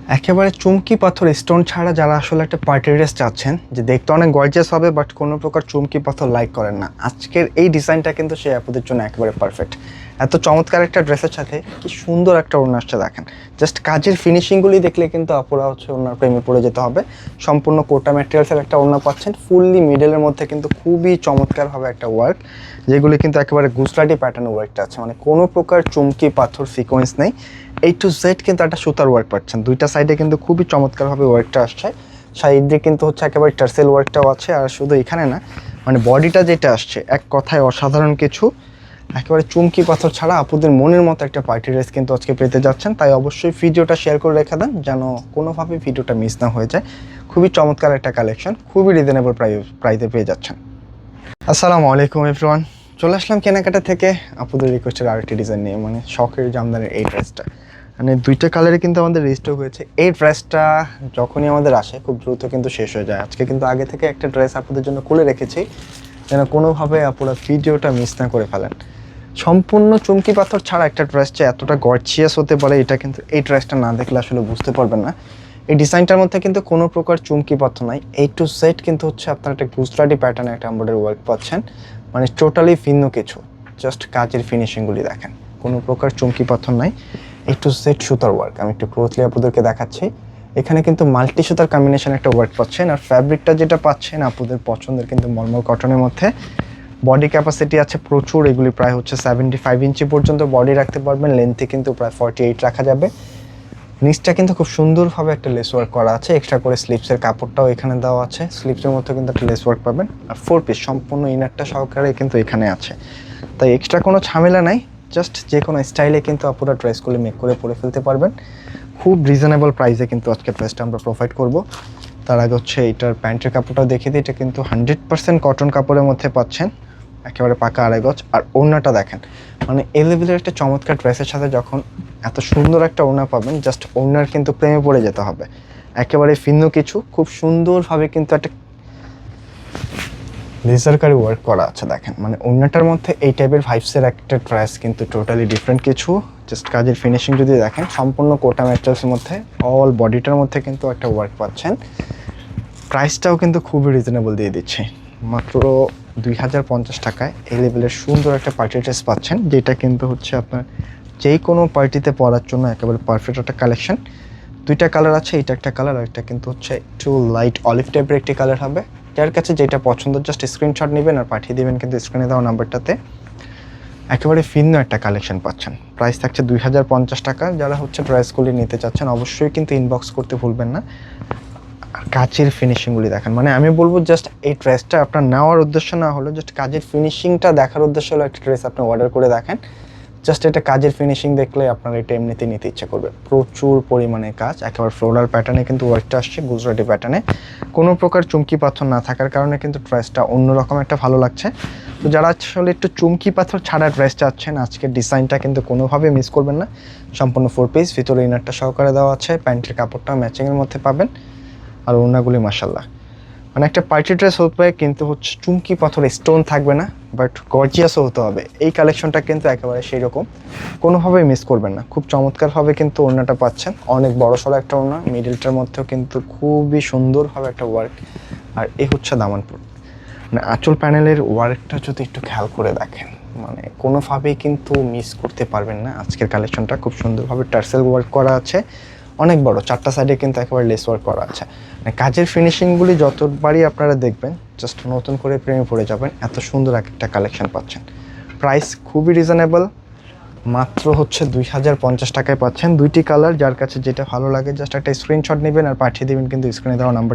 একেবারে চুমকি পাথর স্টোন ছাড়া যারা আসলে একটা পার্টি ড্রেস চাচ্ছেন যে দেখতে অনেক গর্জিয়াস হবে বাট কোনো প্রকার চুমকি পাথর লাইক করেন না, আজকের এই ডিজাইনটা কিন্তু সেই আপুদের জন্য একেবারে পারফেক্ট। এত চমৎকার একটা ড্রেসের সাথে কি সুন্দর একটা ওড়না আসছে দেখেন। জাস্ট কাজের ফিনিশিংগুলি দেখলে কিন্তু আপুরা হচ্ছে ওড়নার প্রেমে পড়ে যেতে হবে। সম্পূর্ণ কোটা ম্যাটেরিয়ালসের একটা ওড়না পাচ্ছেন, ফুললি মিডলের মধ্যে কিন্তু খুবই চমৎকারভাবে একটা ওয়ার্ক, যেগুলি কিন্তু একেবারে গুজরাটি প্যাটার্নের ওয়ার্কটা আছে, মানে কোনো প্রকার চুমকি পাথর সিকোয়েন্স নেই। A to Z কিন্তু একটা সুতার ওয়ার্ক পাচ্ছেন, দুইটা সাইডে কিন্তু খুবই চমৎকারভাবে ওয়ার্কটা আসছে। সাইডে কিন্তু হচ্ছে একেবারে টার্সেল ওয়ার্কটাও আছে, আর শুধু এখানে না, মানে বডিটা যেটা আসছে এক কথায় অসাধারণ কিছু। একেবারে চুমকি পাথর ছাড়া আপুদের মনের মতো একটা পার্টি ড্রেস কিন্তু আজকে পেতে যাচ্ছেন, তাই অবশ্যই ভিডিওটা শেয়ার করে রেখে দেন যেন কোনোভাবে ভিডিওটা মিস না হয়ে যায়। খুবই চমৎকার একটা কালেকশন, খুবই রিজনেবল প্রাইসে পেয়ে যাচ্ছেন। আসসালামু আলাইকুম এভরিওয়ান, চলে আসলাম কেনাকাটা থেকে আপুদের রিকোয়েস্টের আরেকটি ডিজাইন নিয়ে, মানে শখের জামদানির এই ড্রেসটা। মানে দুইটা কালারে কিন্তু আমাদের রেজিস্টার হয়েছে। এই ড্রেসটা যখনই আমাদের আসে খুব দ্রুত কিন্তু শেষ হয়ে যায়। আজকে কিন্তু আগে থেকে একটা ড্রেস আপুদের জন্য খুলে রেখেছি যেন কোনোভাবে আপুরা ভিডিওটা মিস না করে ফেলেন। সম্পূর্ণ চুমকি পাথর ছাড়া একটা ড্রেস যে এতটা গর্জিয়াস হতে পারে এটা কিন্তু এই ড্রেসটা না দেখলে আসলে বুঝতে পারবেন না। এই ডিজাইনটার মধ্যে কিন্তু কোনো প্রকার চুমকি পাথর নাই, A to Z কিন্তু হচ্ছে আপনার একটা গুজরাটি প্যাটার্নে একটা এমব্রয়ডারি ওয়ার্ক পাচ্ছেন, মানে টোটালি ভিন্ন কিছু। জাস্ট কাজের ফিনিশিংগুলি দেখেন, কোনো প্রকার চুমকি পাথর নাই, A to Z সুতার ওয়ার্ক। আমি একটু ক্লোজলি আপুদেরকে দেখাচ্ছি। এখানে কিন্তু মাল্টি সুতার কম্বিনেশন একটা ওয়ার্ক পাচ্ছেন, আর ফ্যাব্রিকটা যেটা পাচ্ছেন আপুদের পছন্দের কিন্তু মলমল কটনের মধ্যে। বডি ক্যাপাসিটি আছে প্রচুর, এগুলি প্রায় হচ্ছে 75 ইঞ্চি পর্যন্ত বডি রাখতে পারবেন, লেন্থে কিন্তু প্রায় 48 রাখা যাবে। নিচটা কিন্তু খুব সুন্দরভাবে একটা লেস ওয়ার্ক করা আছে, এক্সট্রা করে স্লিপসের কাপড়টাও এখানে দেওয়া আছে, স্লিপসের মধ্যে কিন্তু একটা লেস ওয়ার্ক পাবেন। আর 4 পিস সম্পূর্ণ ইনারটা সহকারে কিন্তু এখানে আছে, তাই এক্সট্রা কোনো ঝামেলা নাই। জাস্ট যে কোনো স্টাইলে কিন্তু আপুরা ড্রেসগুলি মেক করে পরে ফেলতে পারবেন। খুব রিজনেবল প্রাইসে কিন্তু আজকে ড্রেসটা আমরা প্রোভাইড করব। তার আগে হচ্ছে এটার প্যান্টের কাপড়টাও দেখিয়ে দিই, এটা কিন্তু 100% কটন কাপড়ের মধ্যে পাচ্ছেন, একেবারে পাকা আড়াই গজ। আর ওড়নাটা দেখেন, মানে এই লেভেলের একটা চমৎকার ড্রেসের সাথে যখন এত সুন্দর একটা ওড়না পাবেন, জাস্ট ওড়নার কিন্তু প্রেমে পড়ে যেতে হবে। একেবারে ভিন্ন কিছু, খুব সুন্দরভাবে কিন্তু একটা লেজারকারি ওয়ার্ক করা আছে দেখেন। মানে ওড়নাটার মধ্যে এই টাইপের ভাইবসের একটা ড্রেস কিন্তু টোটালি ডিফারেন্ট কিছু। জাস্ট কাজের ফিনিশিং যদি দেখেন, সম্পূর্ণ কোটা ম্যাটেরিয়ালসের মধ্যে অল বডিটার মধ্যে কিন্তু একটা ওয়ার্ক পাচ্ছেন। প্রাইসটাও কিন্তু খুবই রিজনেবল দিয়ে দিচ্ছে, মাত্র 2050 টাকায় এই লেভেলের সুন্দর একটা পার্টি ড্রেস পাচ্ছেন, যেটা কিন্তু হচ্ছে আপনার যেই কোনো পার্টিতে পরার জন্য একেবারে পারফেক্ট একটা কালেকশন। দুইটা কালার আছে, এটা একটা কালার আর একটা কিন্তু হচ্ছে একটু লাইট অলিভ টাইপের একটি কালার হবে। যার কাছে যেটা পছন্দ জাস্ট স্ক্রিনশট নেবেন আর পাঠিয়ে দেবেন কিন্তু স্ক্রিনে দেওয়া নাম্বারটাতে। একেবারে ভিন্ন একটা কালেকশন পাচ্ছেন, প্রাইস থাকছে 2050 টাকা। যারা হচ্ছে ড্রেসগুলি নিতে চাচ্ছেন অবশ্যই কিন্তু ইনবক্স করতে ভুলবেন না। কাজের ফিনিশিংগুলি দেখেন, মানে আমি বলবো জাস্ট এই ড্রেসটা আপনার নেওয়ার উদ্দেশ্য না হলো, জাস্ট কাজের ফিনিশিংটা দেখার উদ্দেশ্য হলো একটা ড্রেস আপনি অর্ডার করে দেখেন। জাস্ট এটা কাজের ফিনিশিং দেখলে আপনার এটা এমনিতেই নিতে ইচ্ছে করবে। প্রচুর পরিমাণে কাজ, একেবারে ফ্লোরাল প্যাটার্নে কিন্তু ওয়ার্কটা আসছে, গুজরাটি প্যাটার্নে। কোনো প্রকার চুমকি পাথর না থাকার কারণে কিন্তু ড্রেসটা অন্যরকম একটা ভালো লাগছে। তো যারা আসলে একটু চুমকি পাথর ছাড়া ড্রেস চাচ্ছেন, আজকের ডিজাইনটা কিন্তু কোনোভাবে মিস করবেন না। সম্পূর্ণ 4 পিস, ভিতরে ইনারটা সহকারে দেওয়া আছে, প্যান্টের কাপড়টা ম্যাচিংয়ের মধ্যে পাবেন। আর ওড়নাগুলি মাশাআল্লাহ, মানে একটা পার্টি ড্রেস হবে কিন্তু হচ্ছে চুমকি পাথর স্টোন থাকবে না, বাট গর্জিয়াসও হতে হবে। এই কালেকশনটা কিন্তু একেবারে সেই রকম, কোনোভাবেই মিস করবেন না। খুব চমৎকারভাবে কিন্তু ওড়নাটা পাচ্ছেন, অনেক বড়সড় একটা ওড়না, মিডলটার মধ্যেও কিন্তু খুবই সুন্দরভাবে একটা ওয়ার্ক। আর এই হচ্ছে দামানপুর, মানে আঁচল প্যানেলের ওয়ার্কটা যদি একটু খেয়াল করে দেখেন, মানে কোনোভাবেই কিন্তু মিস করতে পারবেন না। আজকের কালেকশনটা খুব সুন্দরভাবে টার্সেল ওয়ার্ক করা আছে, অনেক বড়, 4টা সাইডে কিন্তু একেবারে লেস ওয়ার্ক করা আছে। মানে কাজের ফিনিশিংগুলি যতবারই আপনারা দেখবেন জাস্ট নতুন করে প্রেমে পড়ে যাবেন, এত সুন্দর একটা কালেকশন পাচ্ছেন। প্রাইস খুবই রিজনেবল, মাত্র হচ্ছে 2050 টাকায় পাচ্ছেন। দুইটি কালার, যার কাছে যেটা ভালো লাগে জাস্ট একটা স্ক্রিনশট নেবেন আর পাঠিয়ে দেবেন কিন্তু স্ক্রিনে দেওয়া নাম্বার।